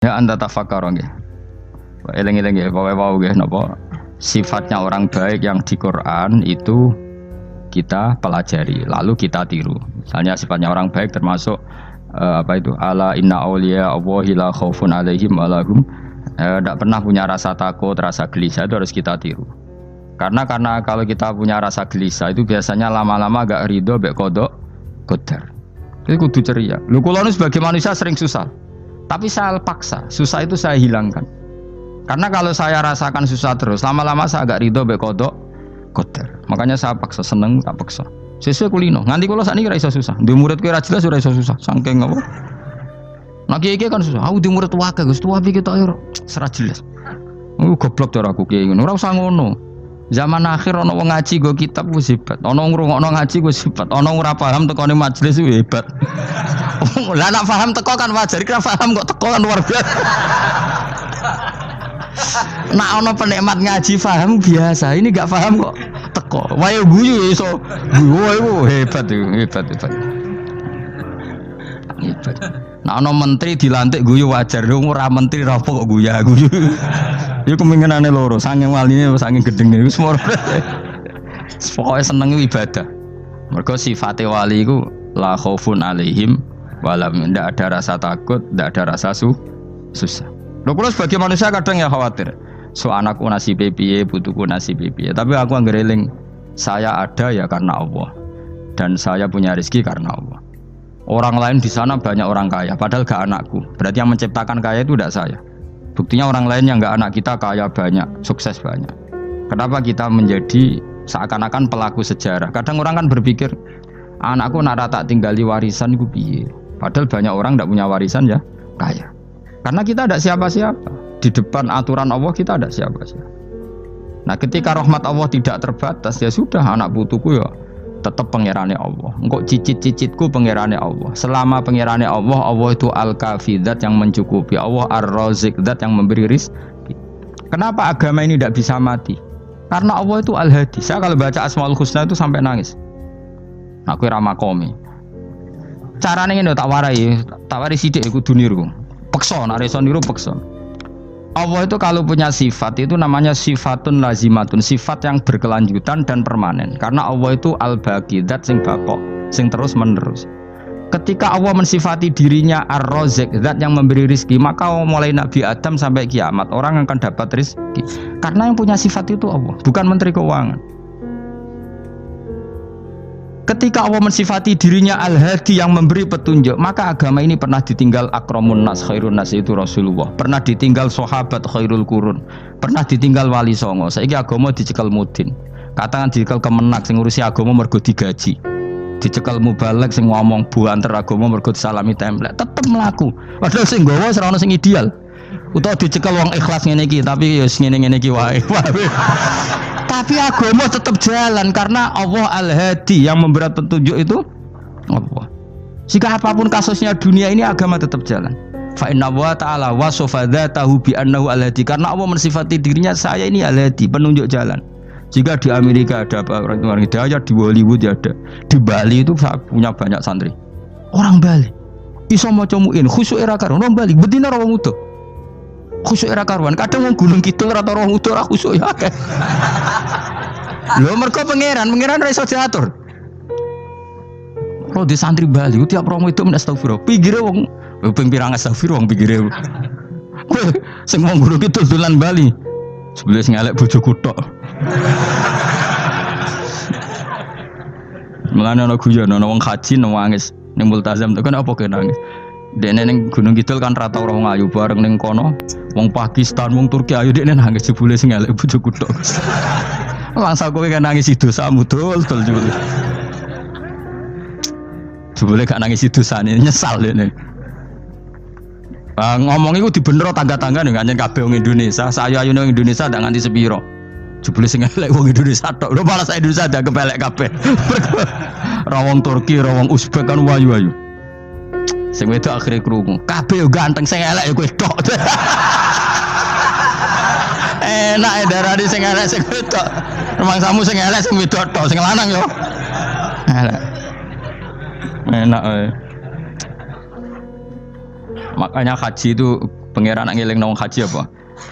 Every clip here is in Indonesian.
Ya anda tafakar nggih. Eling-eling nggih, pokoke wau nggih napa sifatnya orang baik yang di Quran itu kita pelajari, lalu kita tiru. Misalnya sifatnya orang baik termasuk apa itu? Ala inna auliya Allahi la khaufun alaihim wa lahum tidak pernah punya rasa takut, rasa gelisah, itu harus kita tiru. Karena kalau kita punya rasa gelisah itu biasanya lama-lama agak ridho mek kodok qadar. Itu kudu ceria. Lho kula nu sebagai manusia sering susah. Tapi saya paksa, susah itu saya hilangkan. Karena kalau saya rasakan susah terus, lama-lama saya agak ridho mek kodok qadar. Makanya saya paksa, seneng tak paksa. Sesuai kulino. Nganti kula sakniki ra iso susah. Di murid kowe ra jelas ora iso susah. Saking apa? Nah kiai kan susah. Aku di murid wae Gus, tuwa iki tok ora ora jelas. Goblok cara aku kiai ngono. Ora usah ngono. Zaman akhir ana wong ngaji go kitab wis hebat. Ana ngrungokno ngaji wis hebat. Ana ora paham tekone majelis wis hebat. Lah nek paham teko kan wajar, kira paham kok teko kan luar biasa. Nak ana penikmat ngaji paham biasa. Ini enggak paham kok teko. Wae guyu iso. Guyu hebat itu, hebat. Hebat. Nah ana menteri dilantik guyu wajar, ora menteri ra kok guyu. Iku kemungkinane loro, saking waline saking gedenge wis moro. Pokoke seneng ibadah. Mergo sifate wali iku la khaufun alaihim walam, ndak ada rasa takut, ndak ada rasa susah. Lho kula sebagai manusia kadang ya khawatir. So anakku nasibe piye, putuku nasibe piye. Tapi aku anggere eling, saya ada ya karena Allah. Dan saya punya rezeki karena Allah. Orang lain di sana banyak orang kaya, padahal gak anakku. Berarti yang menciptakan kaya itu tidak saya. Buktinya orang lain yang gak anak kita kaya banyak, sukses banyak. Kenapa kita menjadi seakan-akan pelaku sejarah? Kadang orang kan berpikir, anakku nak tak tinggali warisan itu piye. Padahal banyak orang tidak punya warisan ya kaya. Karena kita tidak siapa-siapa. Di depan aturan Allah kita tidak siapa-siapa. Nah ketika rahmat Allah tidak terbatas, ya sudah anak putuku ya tetap pangerane Allah. Engkau cicit-cicitku pangerane Allah. Selama pangerane Allah, Allah itu al-kafi, zat yang mencukupi. Allah ar-razik, zat yang memberi rizki. Kenapa agama ini tidak bisa mati? Karena Allah itu al-hadi. Saya kalau baca Asmaul Husna itu sampai nangis. Aku ramakomi. Caranya ini tak warai sidik aku duniru. Pekso, nareso niru pekso. Allah itu kalau punya sifat itu namanya sifatun lazimatun, sifat yang berkelanjutan dan permanen. Karena Allah itu al-baqi, zat sing baqo, sing terus menerus. Ketika Allah mensifati dirinya ar-razik, zat yang memberi rizki, maka mulai Nabi Adam sampai kiamat orang akan dapat rizki. Karena yang punya sifat itu Allah, bukan Menteri Keuangan. Ketika Allah mensifati dirinya al-hadi yang memberi petunjuk, maka agama ini pernah ditinggal akramun nas, khairun nas itu Rasulullah, pernah ditinggal sahabat khairul qurun, pernah ditinggal wali songo. Saiki agama dicekel mudin. Katakan dicekel kemenak sing ngurusi agama mergo digaji. Dicekel mubalek sing ngomong buanter agama mergo disalami template. Tetep mlaku. Padahal sing nggawa ora ono sing ideal. Utawa dicekel wong ikhlas ngene iki, tapi ya ngene-ngene iki wae. Tapi agama tetap jalan karena Allah al-hadi yang memberi petunjuk itu Allah. Jika apapun kasusnya dunia ini agama tetap jalan. Fa inna wa ta'ala wasafa dzatahu bi annahu al-hadi, karena Allah mensifati dirinya saya ini al-hadi, penunjuk jalan. Jika di Amerika ada orang hidayah, di Hollywood ada, di Bali itu punya banyak santri. Orang Bali iso maca muin khusyuk era karo orang Bali betina ra wong utuh. Khusyuk era karuan, kadang wong Gunung Kidul rata roh utuh ora khusyuk ya akeh. Lho mergo pangeran ra iso diatur. Kalau di santri Bali tiap romo itu astagfirullah. Pinggire wong ping pirang astagfirullah wong pinggire. Sing wong Gunung Kidul dolan Bali. Sebelah sing elek bojoku tok. Mulane ana guyon ana wong haji nangis ning multazam tekan apa kene nangis. Dene ning Gunung Kidul kan rata orang ayu bareng ning kono. Wong Pakistan, wong Turki ayu dekne nangis jebule sing elek bojoku tok. Langsung kowe kan nangis dosamu dol jebule. Jebule gak nangis dosane nyesal dekne. Ngomong iku dibenero tangga-tangga ning kanjen kabeh wong Indonesia. Sayu-ayune wong Indonesia ndak nganti sepiro. Jebule sing elek wong Indonesia tok. Lho malah Indonesia ndak kepelek kabeh. Ra wong Turki, ra wong Uzbek kan wayu-wayu. Sing wedok akhire krungu. Kabeh yo ganteng, sing elek yo kowe tok. Enak e darane sing elek sing wedok. Rumangsamu sing elek sing wedok tok, sing lanang yo. Elek. Enak. Makanya haji itu Pangeran nak ngelingno wong haji apa?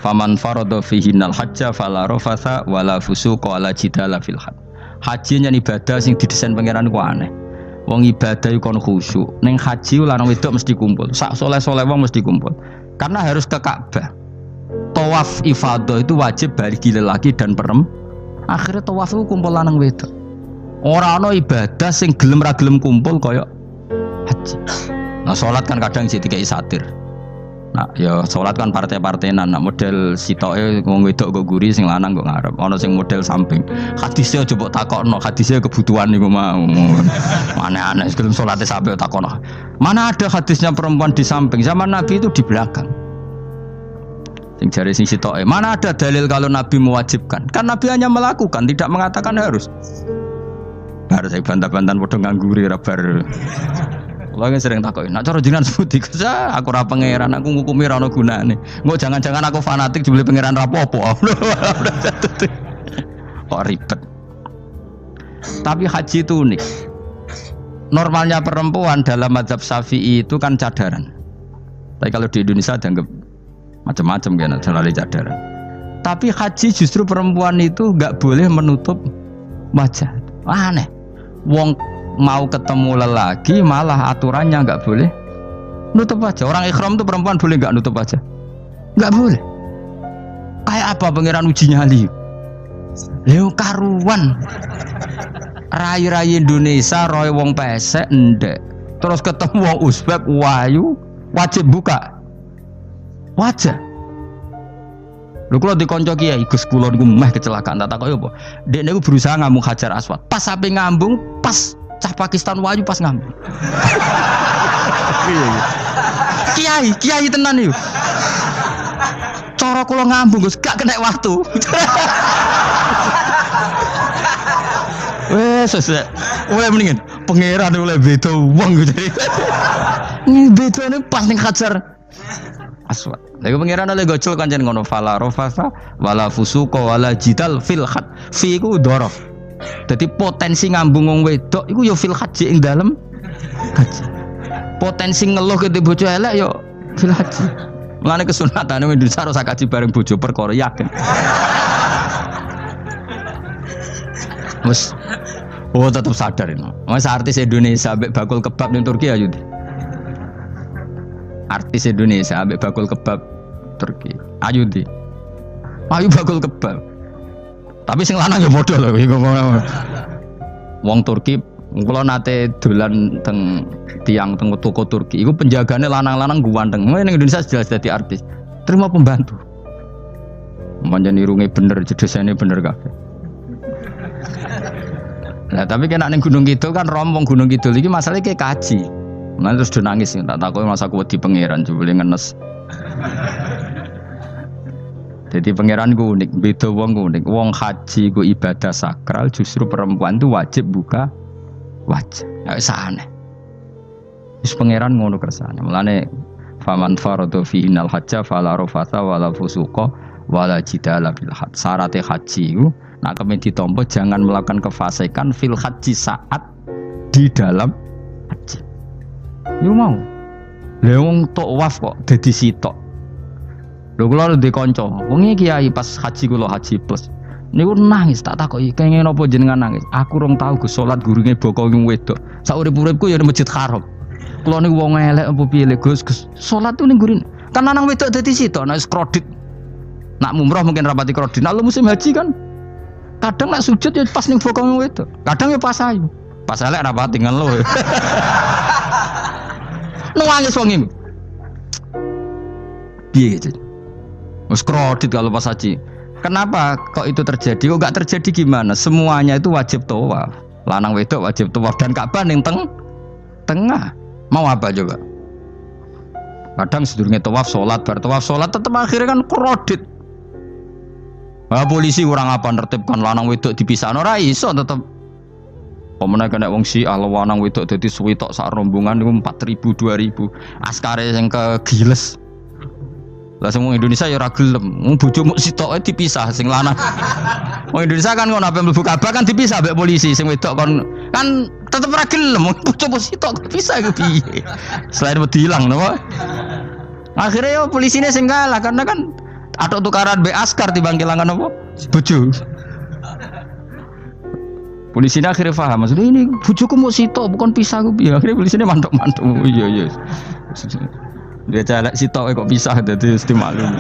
Faman farada fihinnal hajja fala rafatha wala fusuqa wala jidala fil hajj. Haji nyen ibadah sing didesain pangeran ku aneh. Wong ibadah iku kon khusyuk. Ning haji lanang wedok mesti kumpul. Sak soleh-soleh wong mesti kumpul. Karena harus ke Ka'bah. Tawaf ifadah itu wajib bagi lelaki dan perempuan. Akhirnya tawaf itu kumpul lanang wedok. Ora ana ibadah sing gelem ra gelem kumpul kaya haji. Nah salat kan kadang sih dikai satir. Nah, ya sholat kan partai-partainan, nak model sitoke wong wedok go guri sing lanang go ngarep. Ana sing model samping. Hadise coba takokno, hadise kebutuhan niku mau. Aneh-aneh sebelum salate sampai takokno. Mana ada hadisnya perempuan di samping? Zaman Nabi itu di belakang. Sing jare sing sitoke, mana ada dalil kalau Nabi mewajibkan? Kan Nabi hanya melakukan, tidak mengatakan harus. Harus saya bantah-bantahan padha ngangguri ra bar. Kalau kan sering takokin, nak cara jenengan sebuti, aku ora pangeran, aku ngukumi ra ono gunane. Engko jangan-jangan aku fanatik dibeli pangeran rapopo. Kok ribet. Tapi haji itu unik. Normalnya perempuan dalam mazhab Syafi'i itu kan cadaran. Tapi kalau di Indonesia dianggap macam-macam kan, terlalu cadaran. Tapi haji justru perempuan itu nggak boleh menutup wajah. Aneh. Wong mau ketemu lelaki malah aturannya nggak boleh nutup wajah. Orang ikhram tuh perempuan boleh nggak nutup wajah? Nggak boleh. Kayak apa pangeran uji nyali? Leo karuan. Rai-rai Indonesia roy wong pesek ndek. Terus ketemu wong Uzbek wayu wajib buka wajah. Lho kula dikonco kiai Gus kula niku meh kecelakaan tak takoki apa? Dek niku berusaha ngambung Hajar Aswad. Pas sampe ngambung pas cah Pakistan wayu pas ngambung. Kiai tenan niku. Cara kula ngambung Gus gak kena waktu. Wes oleh mendingan pangeran oleh beda wong gitu. Beda ini pas ning Hajar Aswad. Lagi pangeran oleh gocol kancen ngono fala rofasa wala fusuqa wala jidal fil had. Fi iku dhorof. Dadi potensi ngambung wong wedok iku ya fil haji ing dalem haji. Potensi ngeluh ke bojo elek ya fil haji. Mulane kesunatane Indonesia ora kaji bareng bojo perkara yakin. Wes tetap sadar ini. Mas artis Indonesia ambek bakul kebab ning Turki ayo. Artis Indonesia ambek bakul kebab Turki. Ayo di. Ayo bakul kebab. Tapi sing lanang ya bodoh lho iku. Wong Turki kula nate dolan teng tiang teng toko Turki. Iku penjagane lanang-lanang guanteng. Ning Indonesia jelas dadi artis. Terima pembantu. Manjan irunge bener, jedesane bener kabeh. Nah, tapi kena ning Gunung Kidul kan rombong Gunung Kidul iki masalahnya kayak kaji. Nah terus do nangis tak takoki masa aku wedi pangeran jebule ngenes. Jadi pangeran ku unik, beda wong ku unik. Wong haji ku ibadah sakral, justru perempuan itu wajib buka wajah. Ya wis aneh. Wis pangeran ngono kersane. Mulane faman farada fihi nal hajja fala rafatha wala fusuqa wala jidala bil hajj. Syaratnya haji ku nak kemen ditampa jangan melakukan kefasikan fil haji saat di dalam haji. Yo mau. Lha wong tawaf kok dadi sitok. Lho kula ndek kanca, wong iki kiai pas haji kula haji plus. Niku nangis tak takoki, kenging napa jenengan nangis? Aku rong tau Gus salat gurunge boko wong wedok. Sak urip-uripku ya ning Masjid Haram. Kula niku wong elek apa piye Gus salat tu ning gurine. Kan lanang wedok dadi sitok, nek kredit. Nak mumrah mungkin rapati kredit. Nak musim haji kan kadang nak sujud ya pas ning boko wong wedok. Kadang ya pas ayu. Pas elek rapati ngeluh. Nangis wong iki. Piye gitu? Wes kredit kalau pas haji. Kenapa kok itu terjadi? Kok gak terjadi gimana? Semuanya itu wajib tawaf. Lanang wedok wajib tawaf dan Ka'bah ning tengah. Mau apa coba? Kadang sedurunge tawaf salat, bar tawaf salat tetep akhirnya kan kredit. Nah, polisi kurang apa nertibkan lanang wedok dipisahno ora iso tetep. Pemene kena wong Syiah lanang wedok dadi suwi tok sak rombongan niku 4000 2000. Askare sing kegiles. Lah semua Indonesia ya ora gelem. Wong bojomu sitoke dipisah sing lanang. Wong Indonesia kan ngono ape mlebu Ka'bah kan dipisah mbek polisi sing wedok kan tetep ora gelem. Wong bojomu sitok dipisah iku piye? Selain wedi ilang napa? Akhirnya yo polisine sing kalah karena kan atau tukaran be askar timbang kelangan apa? Bojo. Polisine akhirnya paham maksudnya ini bojoku mau sitok bukan pisah ku piye. Akhirnya polisine mantuk-mantuk. Iya. Dia calek sitok kok pisah dadi mesti maklum.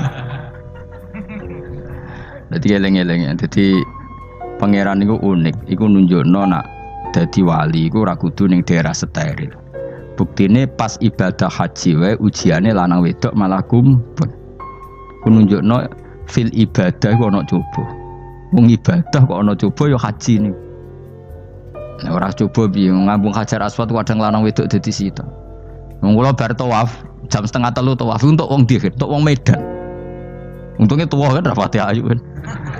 Dadi eleng-eleng ya. Dadi pangeran niku unik, iku nunjukno nak dadi wali iku ora kudu ning daerah steril. Buktine pas ibadah haji wae ujiane lanang wedok malah kumpul. Ku nunjukno fil ibadah iku ana coba. Wong ibadah kok ana coba ya haji niku. Nek ora coba piye ngambung Hajar Aswad kadang lanang wedok dadi sita. Wong kula bar tawaf jam 2:30 tawaf untuk wong dihir, untuk wong Medan. Untungnya tua kan rapati ayu kan.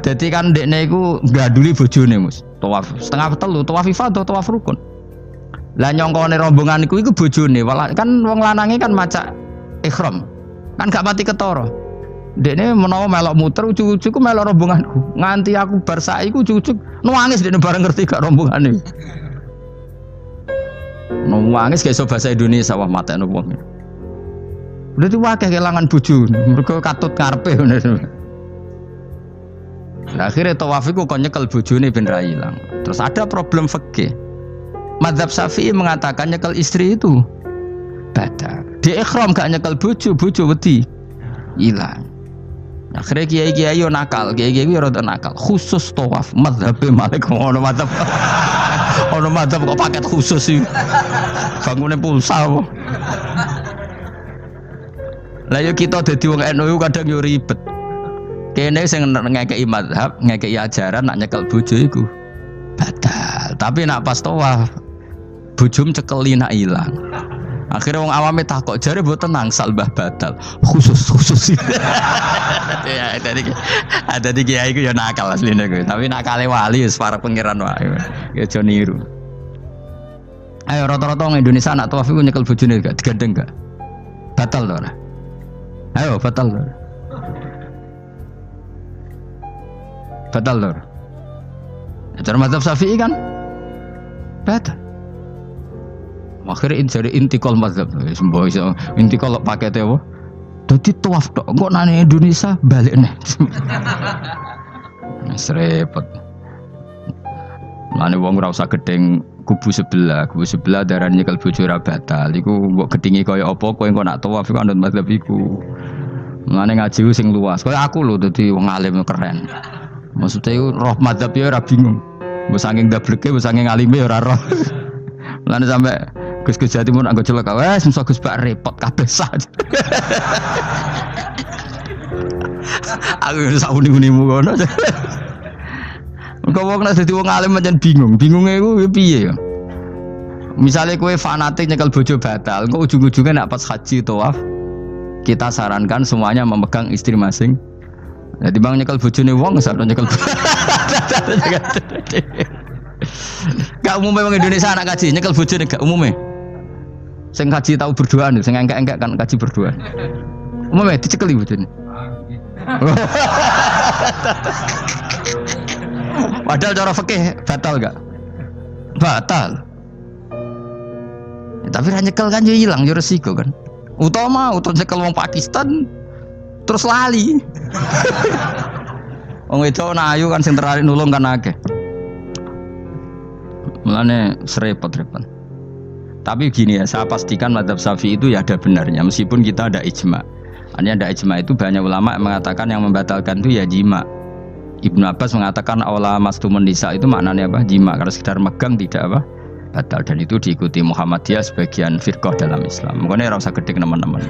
Jadi kan dekne iku ngganduli bojone Mus. Tawaf 2:30 tawaf ifadah tawaf rukun. Lah nyongkone rombongan iku bojone, kan wong lanange kan macak ihram. Kan gak pati ketara. Dekne menawa melok muter ujug-ujug ku melok rombonganku. Nganti aku bar saiki ku ujug-ujug nangis dekne bareng ngerti gak rombongane. Nangis gak iso bahasa Indonesia wah matekno wong. Udah tuh wakil kehilangan bojo, mereka katut ngarepe. Nah, akhirnya tawaf iku kon nyekel bojone ben ra ilang. Terus ada problem fikih. Madzhab Syafi'i mengatakan nyekel istri itu batal. Di ihram gak nyekel bojo wedi ilang. Akhirnya kiai-kiai yo nakal, kiai-kiai yo rada nakal. Khusus tawaf madzhab Malik ono madzhab. Ono madzhab kok paket khusus sih. Bangune pulsa apa. Lah yo kita dadi wong NU kadang yo ribet. Kene sing ngekeki mazhab, ngekeki ajaran nak nyekel bojo iku batal. Tapi nak pas tawaf bojom cekeli nak ilang. Akhirnya wong awame takok jare mboten nangsal mbah batal. Khusus. Ya ada di kiai iku yo nakal asline kuwi. Tapi nakale wali wis para pangeran wae. Ya aja niru. Ayo rata-rata wong Indonesia nak tawaf iku nyekel bojone gak digandeng gak? Batal to ora? Ayo batal lor. Batal lor. Cara mazhab Syafi'i kan batal. Akhirnya jadi intikal mazhab. Semboh iso intikal pakete apa? Dadi tawaf tok kok nang Indonesia balik neh. Wis repot. Mane wong ora usah gedeng kubu sebelah darane nyekel bojo ora batal. Iku mbok gedhingi kaya apa kowe engko nak tawaf iku anut mazhab iku. Mane ngaji sing luas. Kaya aku lho dadi wong alim keren. Maksudnya iku roh mazhab ya ora bingung. Mbok saking dableke, mbok saking alime ora roh. Mane sampe Gus Jati mun anggo celaka, wes mesti Gus Bak repot kabeh sah. Aku sak uni-unimu kono. Kok wong nek dadi wong alim pancen bingung. Bingunge iku piye ya? Misale kowe fanatik nyekel bojo batal, kok ujung-ujungnya nek pas haji tawaf kita sarankan semuanya memegang istri masing. Jadi bang nyekel bojone wong sampe nyekel. Gak umumnya wong Indonesia anak kaji nyekel bojone gak umumnya. Sing kaji tahu berduaan, sing engkek-engkek kan kaji berduaan. Umumnya dicekeli bojone. Padahal cara fikih batal gak? Batal. Ya, tapi ra nyekel kan yo ilang yo resiko kan. Utama nyekel wong Pakistan terus lali. Wong wedok ayu kan sing terarik nulung kan akeh. Mulane serepot-repot. Tapi gini ya, saya pastikan mazhab Syafi'i itu ya ada benarnya meskipun kita ada ijma. Artinya ada ijma itu banyak ulama yang mengatakan yang membatalkan itu ya jima. Ibnu Abbas mengatakan awla mastumun nisa itu maknanya apa? Jima. Kalau sekedar megang tidak apa? Batal. Dan itu diikuti Muhammadiyah sebagian firqah dalam Islam. Makanya rasa gede teman-teman.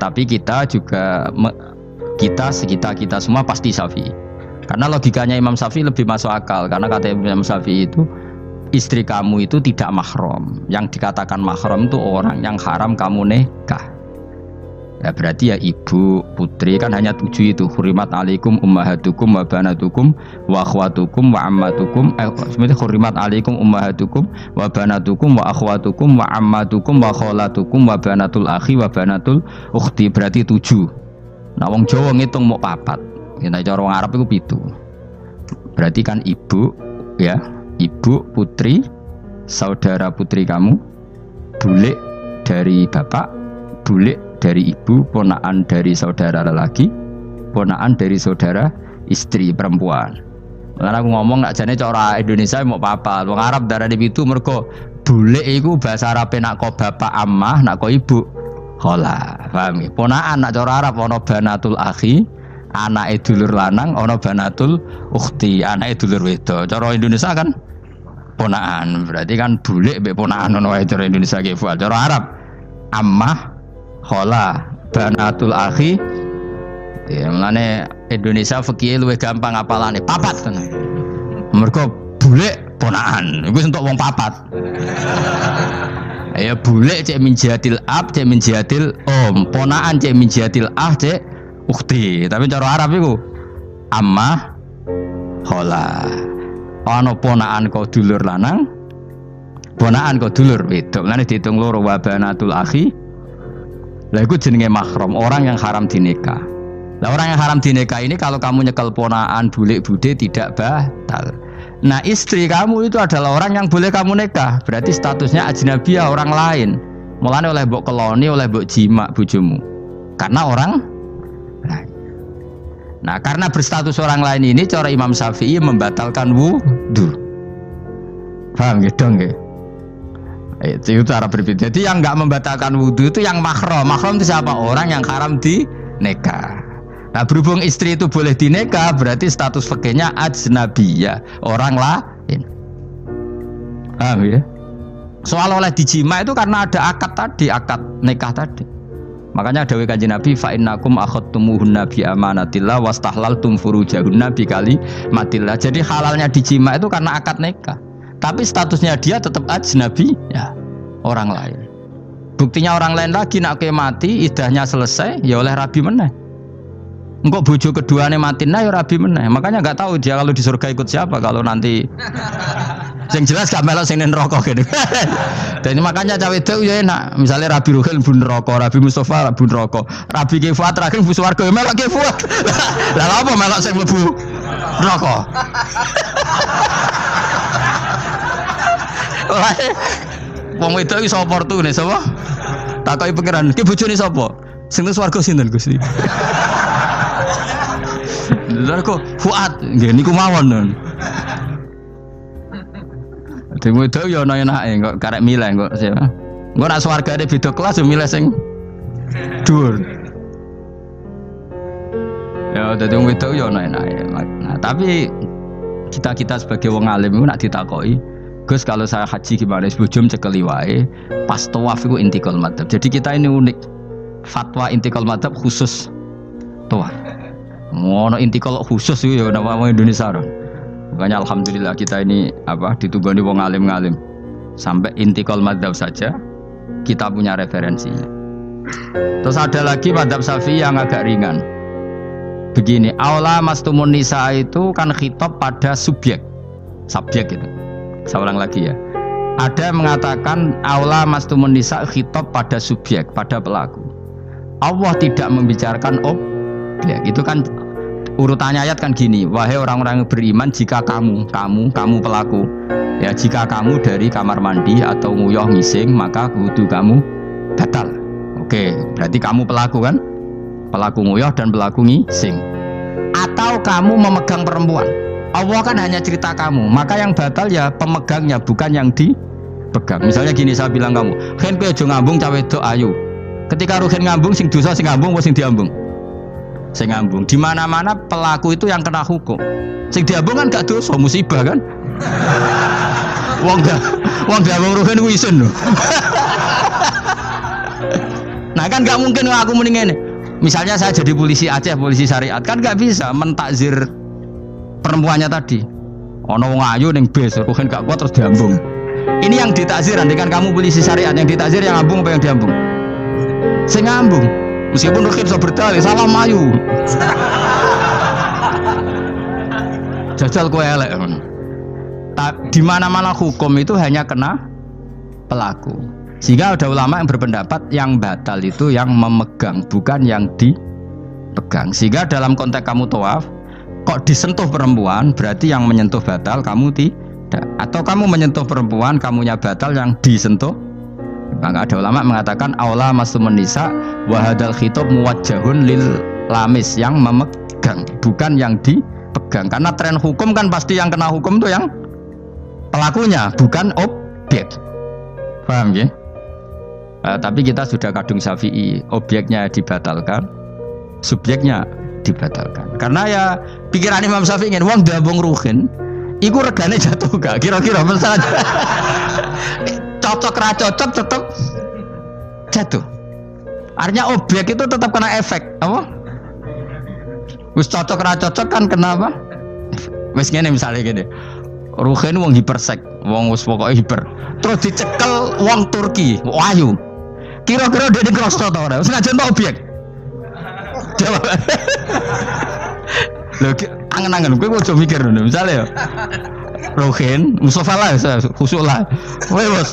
Tapi kita juga kita semua pasti Syafi'i. Karena logikanya Imam Syafi'i lebih masuk akal. Karena kata Imam Syafi'i itu istri kamu itu tidak mahram. Yang dikatakan mahram itu orang yang haram kamu nikah. Ya berarti ya ibu, putri kan hanya 7 itu. Hurimat alaikum ummahatukum wa banatukum wa akhwatukum wa ammatukum. Sebenarnya hurimat alaikum ummahatukum wa banatukum wa akhwatukum wa ammatukum wa kholatukum wa banatul akhi wa banatul ukhti. Berarti 7. Nah wong Jawa ngitung mau 4. Nek cara wong Arab itu 7. Berarti kan ibu ya, ibu, putri, saudara putri kamu, bulik dari bapak, bulik dari ibu, ponakan dari saudara lelaki, ponakan dari saudara istri perempuan. Karena aku ngomong nak jane cara Indonesia mau apa? Wong Arab darane pitu mergo bulik iku bahasa Arab nak ko bapak ammah, nak ko ibu khala. Paham ya? Ponakan nak cara Arab ana banatul akhi, anake dulur lanang, ana banatul ukhti, anake dulur wedok. Cara Indonesia kan ponakan. Berarti kan bulik mbek ponakan ana wae cara Indonesia ki. Cara Arab ammah, khala, banatul akhi. Ya mulane Indonesia fikih luwih gampang apalane papat tenan. Mergo bulik ponakan, iku entuk wong papat. Ya bulik cek min jihadil ab, cek min jihadil om, ponakan cek min jihadil ah, cek ukhti. Tapi cara Arab iku ammah, khala. Ana ponakan kok dulur lanang, ponakan kok dulur wedok. Mulane diitung loro wa banatul akhi. Lah iku jenenge mahram, orang yang haram dinikah. Lah orang yang haram dinikah ini kalau kamu nyekel ponakan bulik bude tidak batal. Nah istri kamu itu adalah orang yang boleh kamu nikah. Berarti statusnya ajnabiyah, orang lain. Mulane oleh mbok keloni, oleh mbok jima bojomu. Karena orang lain. Nah karena berstatus orang lain ini cara Imam Syafi'i membatalkan wudu. Paham gitu nggih? Itu cara berbeda. Jadi yang nggak membatalkan wudu itu yang mahram. Mahram itu siapa? Orang yang haram dinikah. Nah berhubung istri itu boleh dinikah, berarti status fikihnya ajnabiyah, orang lain. Paham ya? Soal oleh dijima itu karena ada akad tadi, akad nikah tadi. Makanya dawuh Kanjeng Nabi, fa innakum akhadtumuhunna bi amanatillah wastahlaltum furujahunna bi kalimatillah. Jadi halalnya dijima itu karena akad nikah. Tapi statusnya dia tetap ajnabi, ya orang lain. Buktinya orang lain lagi nak mati, idahnya selesai, ya oleh rabi meneh. Engkau bojo keduanya mati nah ya rabi meneh. Makanya nggak tahu dia kalau di surga ikut siapa kalau nanti. Yang jelas gak melok sing neraka gitu. Dan makanya cawe itu ya enak. Misalnya Rabi Ruhil bun neraka, Rabi Mustafa bun neraka, Rabi Kifuat terakhir bun swarga ya melok Kifuat. Lah apa melok sing mlebu neraka? Wong wedok iso oportune sapa? Takoki pangeran, ki bojone sapa? Sing nang swarga sinten Gusti? Lha kok Fuad nggih niku mawon. Demo itu ya ana enake kok karek milih kok siapa. Engko nek swargane beda kelas yo milih sing dhuwur. Ya dadi wong itu ya ana enake. Nah, tapi kita sebagai wong alim iku nak ditakoki, Gus kalau saya haji gimana? Bojom cekeli wae pas tawaf iku intikal madhab. Jadi kita ini unik. Fatwa intikal madhab khusus tawaf. Ngono intikal khusus itu ya nama Indonesia kan. Makanya alhamdulillah kita ini ditugani wong alim-alim. Sampai intikal madhab saja kita punya referensinya. Terus ada lagi madhab Syafi'i yang agak ringan. Begini, aula mastumun nisa itu kan khitab pada subjek itu. Saya ulang lagi ya. Ada yang mengatakan aula mastumun nisa khitab pada subjek, pada pelaku. Allah tidak membicarakan objek. Itu kan urutannya ayat kan gini, wahai orang-orang yang beriman, jika kamu pelaku, ya jika kamu dari kamar mandi atau nguyuh ngising, maka wudu kamu batal. Oke, berarti kamu pelaku kan? Pelaku nguyuh dan pelaku ngising. Atau kamu memegang perempuan. Allah kan hanya cerita kamu, maka yang batal ya pemegangnya, bukan yang dipegang. Misalnya gini, saya bilang kamu, "Hen kowe aja ngambung cawe wedok ayu." Ketika ruhen ngambung sing dosa sing ngambung apa sing diambung? Sing ngambung. Di mana-mana pelaku itu yang kena hukum. Sing diambung kan gak dosa, musibah kan? Wong diambung ruhen ku isin lho. Nah kan gak mungkin aku muni ngene. Misalnya saya jadi polisi Aceh, polisi syariat, kan gak bisa mentakzir perempuannya tadi. Ono wong ayu ning bis, ruhen gak kuat terus diambung. Ini yang ditakzir, nanti kan kamu polisi syariat, yang ditakzir yang ngambung apa yang diambung? Sing ngambung. Meskipun ruhen iso berdalih, salah mayu. Jajal kowe elek. Di mana-mana hukum itu hanya kena pelaku. Sehingga ada ulama yang berpendapat yang batal itu yang memegang, bukan yang dipegang. Sehingga dalam konteks kamu tawaf, kok disentuh perempuan, berarti yang menyentuh batal, kamu tidak. Atau kamu menyentuh perempuan, kamunya batal, yang disentuh Maka ada ulama mengatakan aula masumun nisa wa hadzal khitab muwajjahun lil lamis, yang memegang bukan yang dipegang. Karena tren hukum kan pasti yang kena hukum itu yang pelakunya, bukan objek. Paham ya? Tapi kita sudah kadung Syafi'i, objeknya dibatalkan, subjeknya dibatalkan. Karena ya pikiran Imam Syafi'i ingin wong dabung ruhin, iku regane jatuh gak? Kira-kira misalnya cocok ra cocok tetap jatuh. Artinya objek itu tetap kena efek, apa? Wis cocok ra cocok kan kenapa? Wis ngene misalnya gini. Ruhin wong hipersek, wong wis pokoke hiper. Terus dicekel wong Turki, ayu. Kira-kira dia di cross to ora? Senajan to objek. Jawab. Lho, angen-angen kowe ojo mikir ngono. Misale ya. Ruhin, Mustafa lah, khusuk lah. Kowe bos,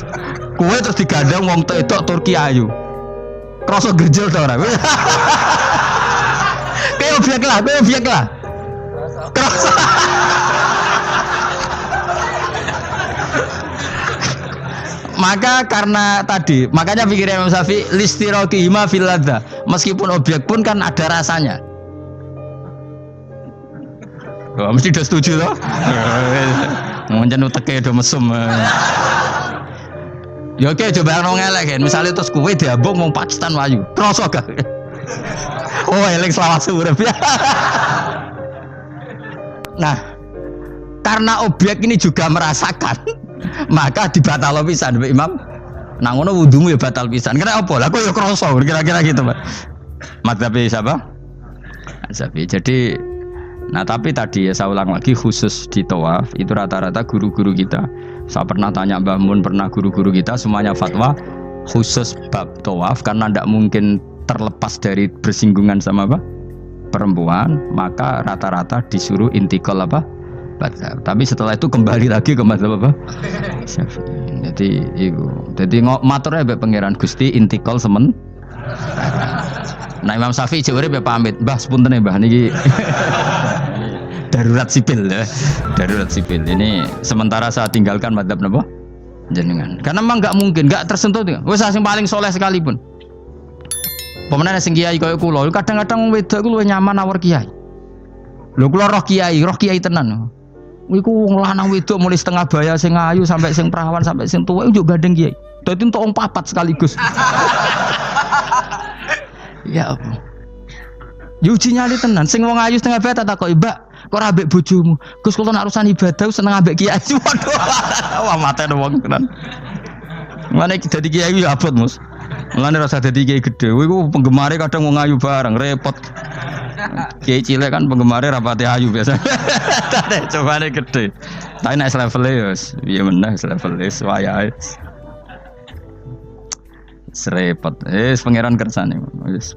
kowe terus digandeng wong wedok Turki ayu. Kroso gerjel to ora? Kowe objek lah. Kroso. Maka karena tadi, makanya pikirnya Imam Syafi'i listiraqihima fil ladza. Meskipun objek pun kan ada rasanya. Wah, mesti udah setuju loh. Mungkin uteke udah mesum. Ya oke, coba yang ngelek kan. Misalnya terus kue diambung mau Pakistan wayu. Kroso gak? Oh, elek selawat surep ya. Nah, karena objek ini juga merasakan, maka dibatal pisan Mbak Imam. Nang ngono wudumu ya batal pisan. Kira apa? Lah kok ya kroso kira-kira gitu, Pak. Madzhab siapa? Syafi'i. Jadi nah tapi tadi ya saya ulang lagi, khusus di tawaf itu rata-rata guru-guru kita. Saya pernah tanya Mbah Mun, pernah guru-guru kita semuanya fatwa khusus bab tawaf karena tidak mungkin terlepas dari bersinggungan sama apa? Perempuan, maka rata-rata disuruh intikal apa? Madzhab. Tapi setelah itu kembali lagi ke madzhab apa? Syafi'i. Jadi itu. Jadi maturnya mbek pangeran Gusti intikal semen. Nah Imam Syafi'i jare be pamit, Mbah sepunten Mbah niki darurat sipil ya. Darurat sipil. Ini sementara saya tinggalkan madzhab napa? Jenengan. Karena memang enggak mungkin, enggak tersentuh. Wis sing paling soleh sekalipun. Pemenang sing kiai kaya kula, kadang-kadang wedok ku luwih nyaman awor kiai. Lho kula roh kiai tenan. Iku wong lanang wedok mulai setengah baya sing ayu sampai sing perawan sampai sing tuwa yo gandeng kiai. Dadi entuk wong papat sekaligus. Ya apa? Yo uji nyali tenan, sing wong ayu setengah baya tak takoki, "Mbak, kok ora ambek bojomu?" Gus kula nak urusan ibadah seneng ambek kiai. Waduh. Wah matene wong tenan. Mane dadi kiai yo abot, Mus. Mulane rasa dadi kiai gedhe. Iku penggemare kadang wong ayu bareng repot. Kiai cilik kan penggemare rapati ayu biasa. Tadi cobane gede. Tapi nek level ya piye meneh level wis wayahe. Serepot. Pangeran kersane wis.